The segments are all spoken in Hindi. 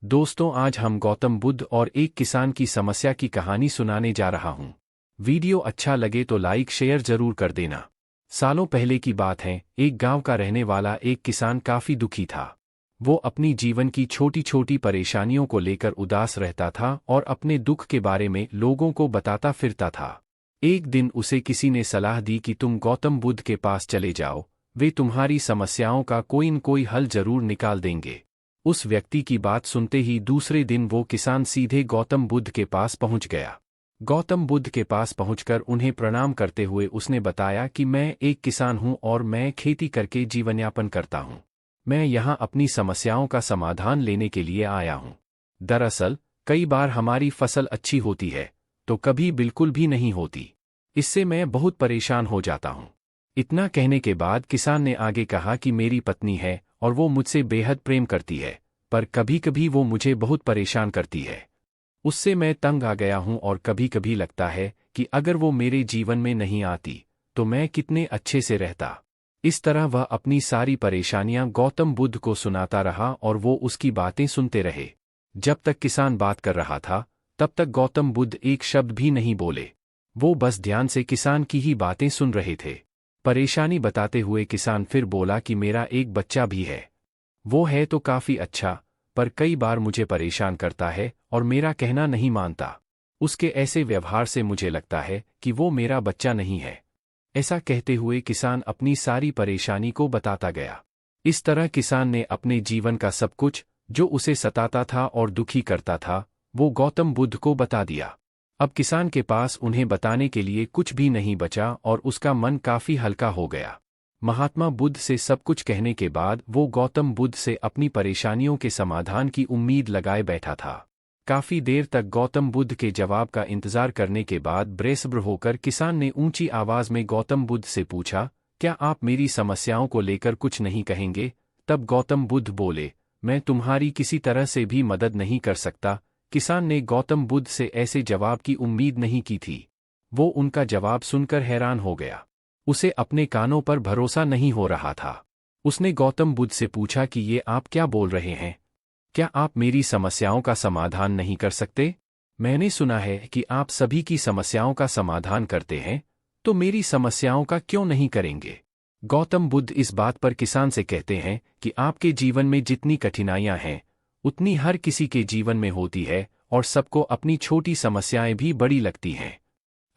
दोस्तों, आज हम गौतम बुद्ध और एक किसान की समस्या की कहानी सुनाने जा रहा हूं। वीडियो अच्छा लगे तो लाइक शेयर जरूर कर देना। सालों पहले की बात है, एक गांव का रहने वाला एक किसान काफी दुखी था। वो अपनी जीवन की छोटी छोटी परेशानियों को लेकर उदास रहता था और अपने दुख के बारे में लोगों को बताता फिरता था। एक दिन उसे किसी ने सलाह दी कि तुम गौतम बुद्ध के पास चले जाओ, वे तुम्हारी समस्याओं का कोई न कोई हल जरूर निकाल देंगे। उस व्यक्ति की बात सुनते ही दूसरे दिन वो किसान सीधे गौतम बुद्ध के पास पहुंच गया। गौतम बुद्ध के पास पहुंचकर उन्हें प्रणाम करते हुए उसने बताया कि मैं एक किसान हूं और मैं खेती करके जीवनयापन करता हूं। मैं यहां अपनी समस्याओं का समाधान लेने के लिए आया हूं। दरअसल, कई बार हमारी फसल अच्छी होती है, तो कभी बिल्कुल भी नहीं होती। इससे मैं बहुत परेशान हो जाता हूं। इतना कहने के बाद किसान ने आगे कहा कि मेरी पत्नी है और वो मुझसे बेहद प्रेम करती है, पर कभी कभी वो मुझे बहुत परेशान करती है। उससे मैं तंग आ गया हूं और कभी कभी लगता है कि अगर वो मेरे जीवन में नहीं आती तो मैं कितने अच्छे से रहता। इस तरह वह अपनी सारी परेशानियां गौतम बुद्ध को सुनाता रहा और वो उसकी बातें सुनते रहे। जब तक किसान बात कर रहा था, तब तक गौतम बुद्ध एक शब्द भी नहीं बोले। वो बस ध्यान से किसान की ही बातें सुन रहे थे। परेशानी बताते हुए किसान फिर बोला कि मेरा एक बच्चा भी है। वो है तो काफी अच्छा, पर कई बार मुझे परेशान करता है और मेरा कहना नहीं मानता। उसके ऐसे व्यवहार से मुझे लगता है कि वो मेरा बच्चा नहीं है। ऐसा कहते हुए किसान अपनी सारी परेशानी को बताता गया। इस तरह किसान ने अपने जीवन का सब कुछ, जो उसे सताता था और दुखी करता था, वो गौतम बुद्ध को बता दिया। अब किसान के पास उन्हें बताने के लिए कुछ भी नहीं बचा और उसका मन काफी हल्का हो गया। महात्मा बुद्ध से सब कुछ कहने के बाद वो गौतम बुद्ध से अपनी परेशानियों के समाधान की उम्मीद लगाए बैठा था। काफी देर तक गौतम बुद्ध के जवाब का इंतजार करने के बाद बेसब्र होकर किसान ने ऊंची आवाज में गौतम बुद्ध से पूछा, क्या आप मेरी समस्याओं को लेकर कुछ नहीं कहेंगे? तब गौतम बुद्ध बोले, मैं तुम्हारी किसी तरह से भी मदद नहीं कर सकता। किसान ने गौतम बुद्ध से ऐसे जवाब की उम्मीद नहीं की थी। वो उनका जवाब सुनकर हैरान हो गया। उसे अपने कानों पर भरोसा नहीं हो रहा था। उसने गौतम बुद्ध से पूछा कि ये आप क्या बोल रहे हैं? क्या आप मेरी समस्याओं का समाधान नहीं कर सकते? मैंने सुना है कि आप सभी की समस्याओं का समाधान करते हैं, तो मेरी समस्याओं का क्यों नहीं करेंगे? गौतम बुद्ध इस बात पर किसान से कहते हैं कि आपके जीवन में जितनी कठिनाइयां हैं, उतनी हर किसी के जीवन में होती है और सबको अपनी छोटी समस्याएं भी बड़ी लगती हैं।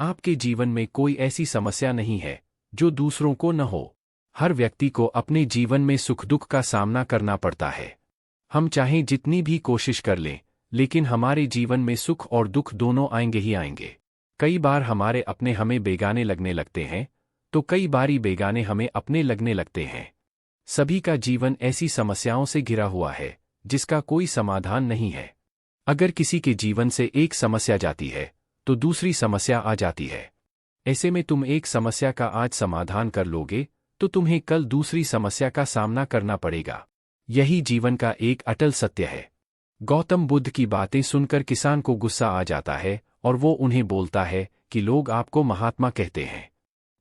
आपके जीवन में कोई ऐसी समस्या नहीं है जो दूसरों को न हो। हर व्यक्ति को अपने जीवन में सुख दुख का सामना करना पड़ता है। हम चाहे जितनी भी कोशिश कर लें, लेकिन हमारे जीवन में सुख और दुख दोनों आएंगे ही आएंगे। कई बार हमारे अपने हमें बेगाने लगने लगते हैं, तो कई बारी बेगाने हमें अपने लगने लगते हैं। सभी का जीवन ऐसी समस्याओं से घिरा हुआ है जिसका कोई समाधान नहीं है। अगर किसी के जीवन से एक समस्या जाती है, तो दूसरी समस्या आ जाती है। ऐसे में तुम एक समस्या का आज समाधान कर लोगे, तो तुम्हें कल दूसरी समस्या का सामना करना पड़ेगा। यही जीवन का एक अटल सत्य है। गौतम बुद्ध की बातें सुनकर किसान को गुस्सा आ जाता है और वो उन्हें बोलता है कि लोग आपको महात्मा कहते हैं।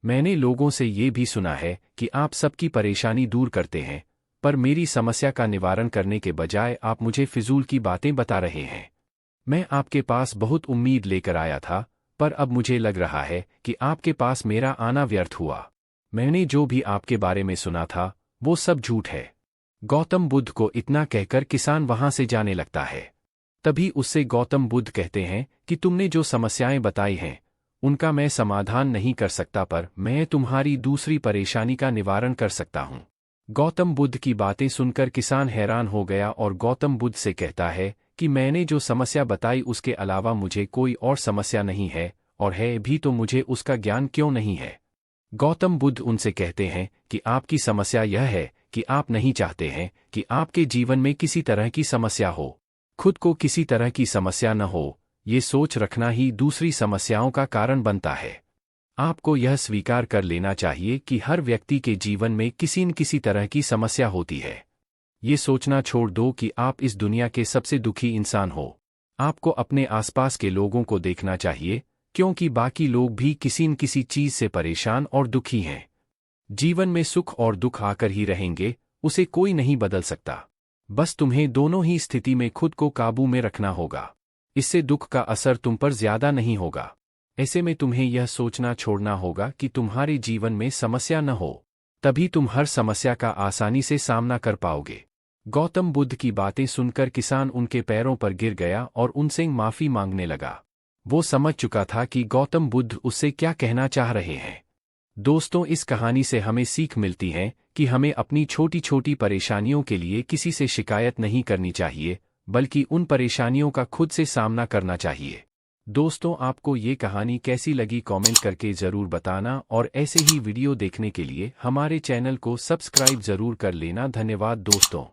मैंने लोगों से ये भी सुना है कि आप सबकी परेशानी दूर करते हैं, पर मेरी समस्या का निवारण करने के बजाय आप मुझे फिजूल की बातें बता रहे हैं। मैं आपके पास बहुत उम्मीद लेकर आया था, पर अब मुझे लग रहा है कि आपके पास मेरा आना व्यर्थ हुआ। मैंने जो भी आपके बारे में सुना था, वो सब झूठ है। गौतम बुद्ध को इतना कहकर किसान वहां से जाने लगता है। तभी उससे गौतम बुद्ध कहते हैं कि तुमने जो समस्याएं बताई हैं, उनका मैं समाधान नहीं कर सकता, पर मैं तुम्हारी दूसरी परेशानी का निवारण कर सकता हूं। गौतम बुद्ध की बातें सुनकर किसान हैरान हो गया और गौतम बुद्ध से कहता है कि मैंने जो समस्या बताई उसके अलावा मुझे कोई और समस्या नहीं है, और है भी तो मुझे उसका ज्ञान क्यों नहीं है? गौतम बुद्ध उनसे कहते हैं कि आपकी समस्या यह है कि आप नहीं चाहते हैं कि आपके जीवन में किसी तरह की समस्या हो। खुद को किसी तरह की समस्या न हो, ये सोच रखना ही दूसरी समस्याओं का कारण बनता है। आपको यह स्वीकार कर लेना चाहिए कि हर व्यक्ति के जीवन में किसी न किसी तरह की समस्या होती है। ये सोचना छोड़ दो कि आप इस दुनिया के सबसे दुखी इंसान हो। आपको अपने आसपास के लोगों को देखना चाहिए, क्योंकि बाकी लोग भी किसी न किसी चीज से परेशान और दुखी हैं। जीवन में सुख और दुख आकर ही रहेंगे, उसे कोई नहीं बदल सकता। बस तुम्हें दोनों ही स्थिति में खुद को काबू में रखना होगा। इससे दुख का असर तुम पर ज्यादा नहीं होगा। ऐसे में तुम्हें यह सोचना छोड़ना होगा कि तुम्हारे जीवन में समस्या न हो, तभी तुम हर समस्या का आसानी से सामना कर पाओगे। गौतम बुद्ध की बातें सुनकर किसान उनके पैरों पर गिर गया और उनसे माफी मांगने लगा। वो समझ चुका था कि गौतम बुद्ध उससे क्या कहना चाह रहे हैं। दोस्तों, इस कहानी से हमें सीख मिलती है कि हमें अपनी छोटी छोटी परेशानियों के लिए किसी से शिकायत नहीं करनी चाहिए, बल्कि उन परेशानियों का खुद से सामना करना चाहिए। दोस्तों, आपको ये कहानी कैसी लगी कमेंट करके ज़रूर बताना, और ऐसे ही वीडियो देखने के लिए हमारे चैनल को सब्सक्राइब ज़रूर कर लेना। धन्यवाद दोस्तों।